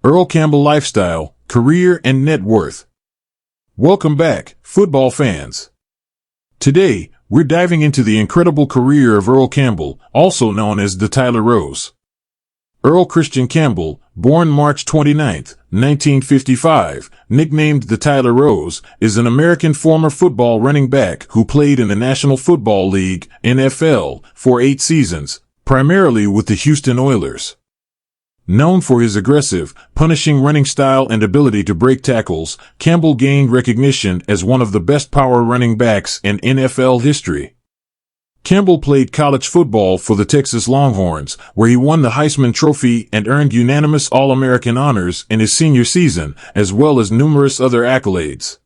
Earl Campbell lifestyle, career, and net worth. Welcome back, football fans. Today, we're diving into the incredible career of Earl Campbell, also known as the Tyler Rose. Earl Christian Campbell, born March 29, 1955, nicknamed the Tyler Rose, is an American former football running back who played in the National Football League, NFL, for 8 seasons, primarily with the Houston Oilers. Known for his aggressive, punishing running style and ability to break tackles, Campbell gained recognition as one of the best power running backs in NFL history. Campbell played college football for the Texas Longhorns, where he won the Heisman Trophy and earned unanimous All-American honors in his senior season, as well as numerous other accolades.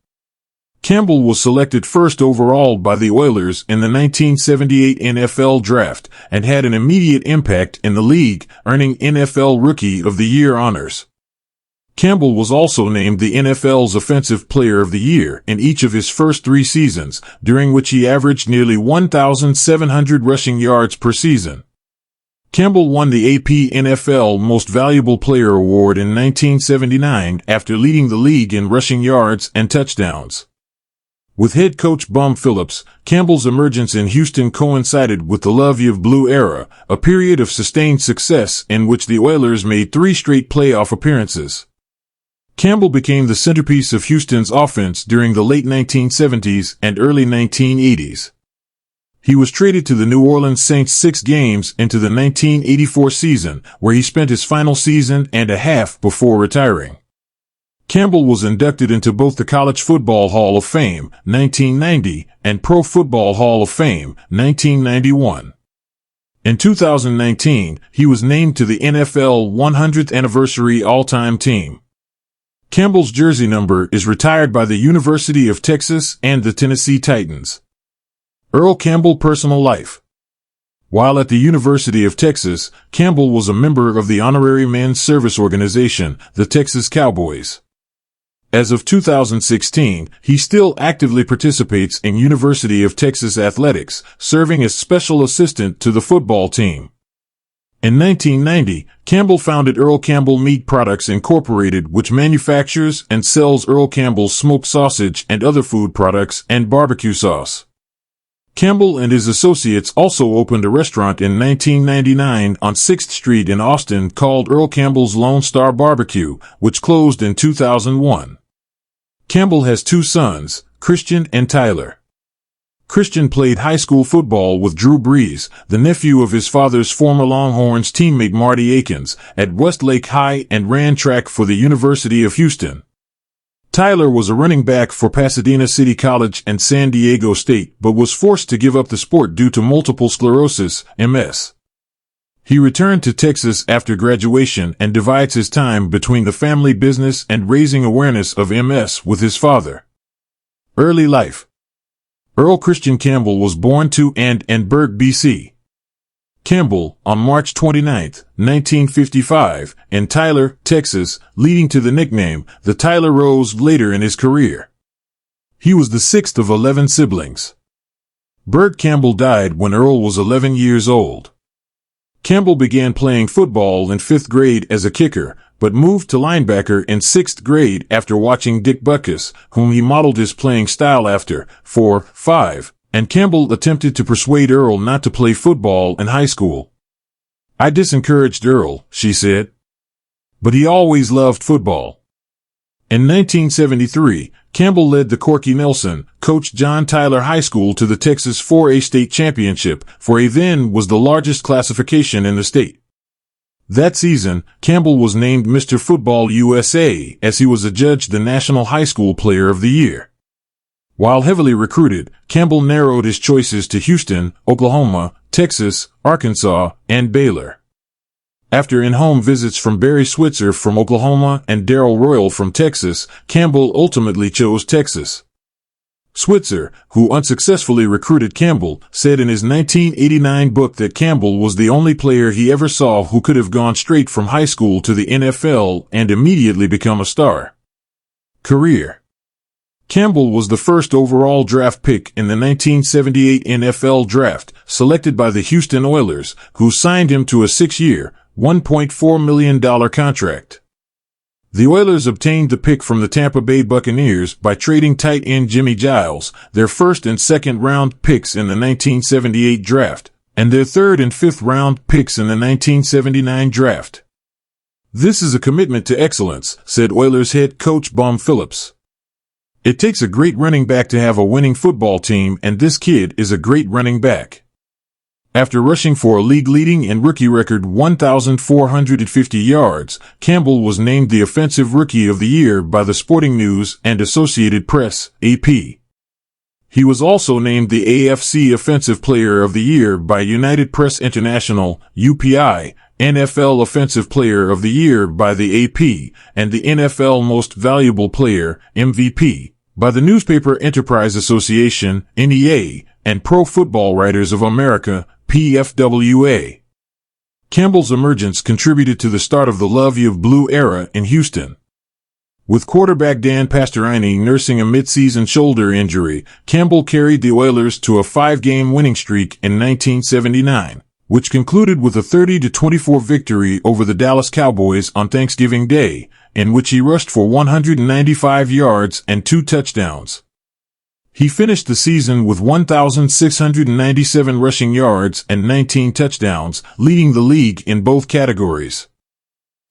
Campbell was selected first overall by the Oilers in the 1978 NFL Draft and had an immediate impact in the league, earning NFL Rookie of the Year honors. Campbell was also named the NFL's Offensive Player of the Year in each of his first 3 seasons, during which he averaged nearly 1,700 rushing yards per season. Campbell won the AP NFL Most Valuable Player award in 1979 after leading the league in rushing yards and touchdowns. With head coach Bum Phillips, Campbell's emergence in Houston coincided with the Love You Blue era, a period of sustained success in which the Oilers made 3 straight playoff appearances. Campbell became the centerpiece of Houston's offense during the late 1970s and early 1980s. He was traded to the New Orleans Saints 6 games into the 1984 season, where he spent his final season and a half before retiring. Campbell was inducted into both the College Football Hall of Fame, 1990, and Pro Football Hall of Fame, 1991. In 2019, he was named to the NFL 100th Anniversary All-Time Team. Campbell's jersey number is retired by the University of Texas and the Tennessee Titans. Earl Campbell personal life. While at the University of Texas, Campbell was a member of the honorary men's service organization, the Texas Cowboys. As of 2016, he still actively participates in University of Texas athletics, serving as special assistant to the football team. In 1990, Campbell founded Earl Campbell Meat Products Incorporated, which manufactures and sells Earl Campbell's smoked sausage and other food products and barbecue sauce. Campbell and his associates also opened a restaurant in 1999 on 6th Street in Austin called Earl Campbell's Lone Star Barbecue, which closed in 2001. Campbell has 2 sons, Christian and Tyler. Christian played high school football with Drew Brees, the nephew of his father's former Longhorns teammate Marty Akins, at Westlake High and ran track for the University of Houston. Tyler was a running back for Pasadena City College and San Diego State, but was forced to give up the sport due to multiple sclerosis, MS. He returned to Texas after graduation and divides his time between the family business and raising awareness of MS with his father. Early life. Earl Christian Campbell was born to and in Burke, BC. Campbell, on March 29, 1955, in Tyler, Texas, leading to the nickname, the Tyler Rose, later in his career. He was the 6th of 11 siblings. Burke Campbell died when Earl was 11 years old. Campbell began playing football in 5th grade as a kicker, but moved to linebacker in 6th grade after watching Dick Butkus, whom he modeled his playing style after, for 5, and Campbell attempted to persuade Earl not to play football in high school. "I disencouraged Earl," she said. "But he always loved football." In 1973, Campbell led the Corky Nelson, coached John Tyler High School to the Texas 4A state championship, for A then was the largest classification in the state. That season, Campbell was named Mr. Football USA as he was adjudged the National High School Player of the Year. While heavily recruited, Campbell narrowed his choices to Houston, Oklahoma, Texas, Arkansas, and Baylor. After in-home visits from Barry Switzer from Oklahoma and Darrell Royal from Texas, Campbell ultimately chose Texas. Switzer, who unsuccessfully recruited Campbell, said in his 1989 book that Campbell was the only player he ever saw who could have gone straight from high school to the NFL and immediately become a star. Career. Campbell was the first overall draft pick in the 1978 NFL Draft, selected by the Houston Oilers, who signed him to a 6-year, $1.4 million contract. The Oilers obtained the pick from the Tampa Bay Buccaneers by trading tight end Jimmy Giles, their first and second round picks in the 1978 draft, and their third and fifth round picks in the 1979 draft. "This is a commitment to excellence," said Oilers head coach Bum Phillips. "It takes a great running back to have a winning football team, and this kid is a great running back." After rushing for a league-leading and rookie record 1,450 yards, Campbell was named the Offensive Rookie of the Year by the Sporting News and Associated Press, AP. He was also named the AFC Offensive Player of the Year by United Press International, UPI, NFL Offensive Player of the Year by the AP, and the NFL Most Valuable Player, MVP, by the Newspaper Enterprise Association, NEA, and Pro Football Writers of America, PFWA. Campbell's emergence contributed to the start of the Love You Blue era in Houston. With quarterback Dan Pastorini nursing a midseason shoulder injury, Campbell carried the Oilers to a 5-game winning streak in 1979, which concluded with a 30-24 victory over the Dallas Cowboys on Thanksgiving Day, in which he rushed for 195 yards and 2 touchdowns. He finished the season with 1,697 rushing yards and 19 touchdowns, leading the league in both categories.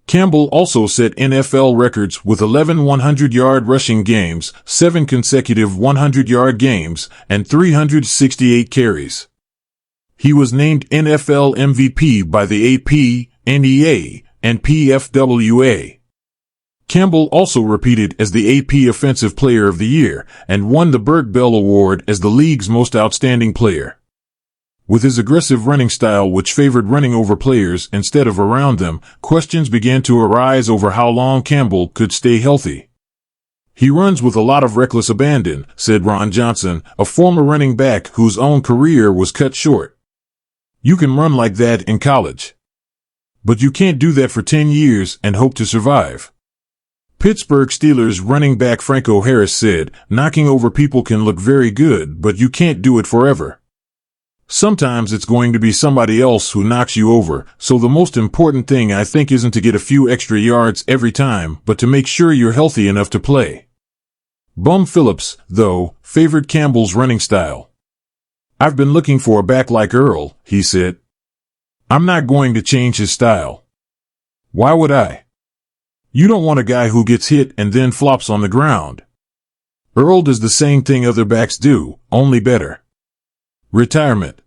Campbell also set NFL records with 11 100-yard rushing games, 7 consecutive 100-yard games, and 368 carries. He was named NFL MVP by the AP, NEA, and PFWA. Campbell also repeated as the AP Offensive Player of the Year and won the Burt Bell Award as the league's most outstanding player. With his aggressive running style, which favored running over players instead of around them, questions began to arise over how long Campbell could stay healthy. "He runs with a lot of reckless abandon," said Ron Johnson, a former running back whose own career was cut short. "You can run like that in college, but you can't do that for 10 years and hope to survive." Pittsburgh Steelers running back Franco Harris said, "Knocking over people can look very good, but you can't do it forever. Sometimes it's going to be somebody else who knocks you over, so the most important thing I think isn't to get a few extra yards every time, but to make sure you're healthy enough to play." Bum Phillips, though, favored Campbell's running style. "I've been looking for a back like Earl," he said. "I'm not going to change his style. Why would I? You don't want a guy who gets hit and then flops on the ground. Earl does the same thing other backs do, only better." Retirement.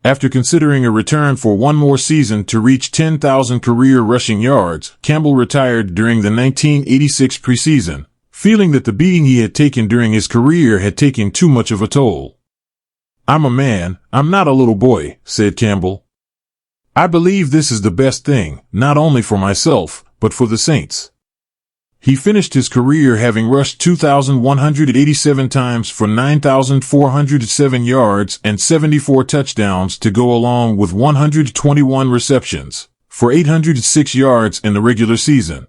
After considering a return for one more season to reach 10,000 career rushing yards, Campbell retired during the 1986 preseason, feeling that the beating he had taken during his career had taken too much of a toll. "I'm a man, I'm not a little boy," said Campbell. "I believe this is the best thing, not only for myself, but for the Saints." He finished his career having rushed 2,187 times for 9,407 yards and 74 touchdowns to go along with 121 receptions for 806 yards in the regular season.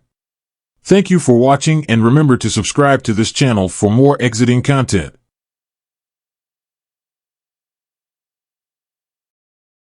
Thank you for watching, and remember to subscribe to this channel for more exiting content.